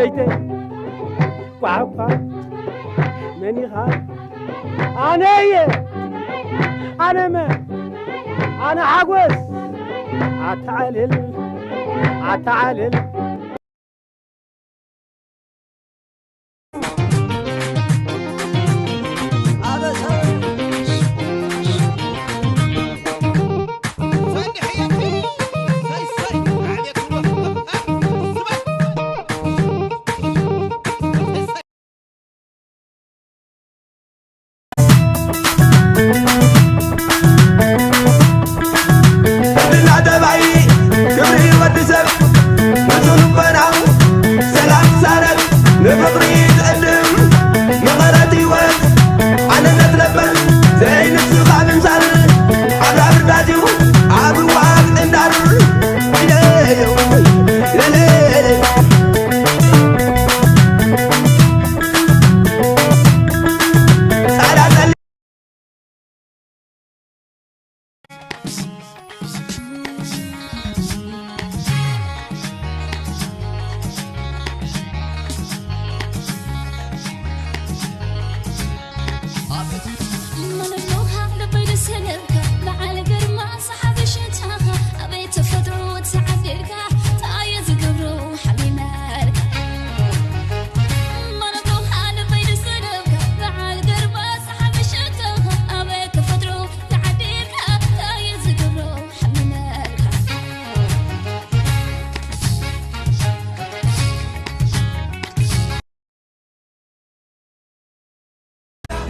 بيتي وعبقى ماني خال أنا إيه أنا ما أنا عجوز عتعلل عتعلل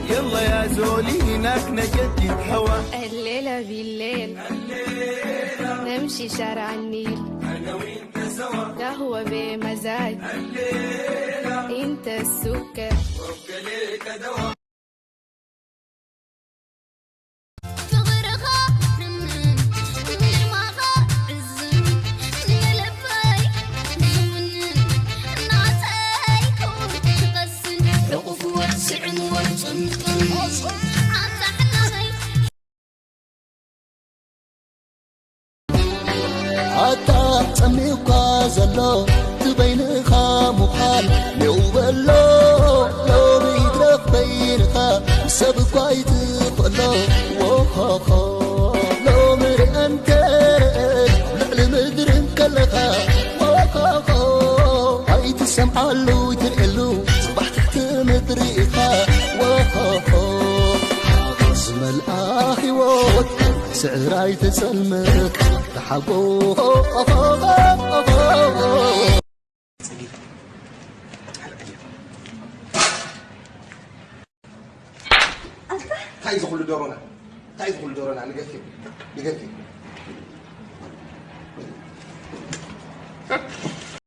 يلا يا زولي هناك نجدد هوا الليلة بالليل نمشي شارع النيل أنا وأنت سوا قهوة بمزاج الليلة انت السكر وابقى ليك دوا حتى تسميوكا زلو تبينخا مخال يوبلو لو بيدرك بينخا سبقا يتقلو وخاخا لو مرئن كرئ لعل مدرن كلخا وخاخا هاي تسمعلو يترقلو صباح تحت مدريخا وخاخا زمل آخي ووت سعراي تسلمك تحبو تعي يدخل دورنا تعي يدخل دورنا نقفل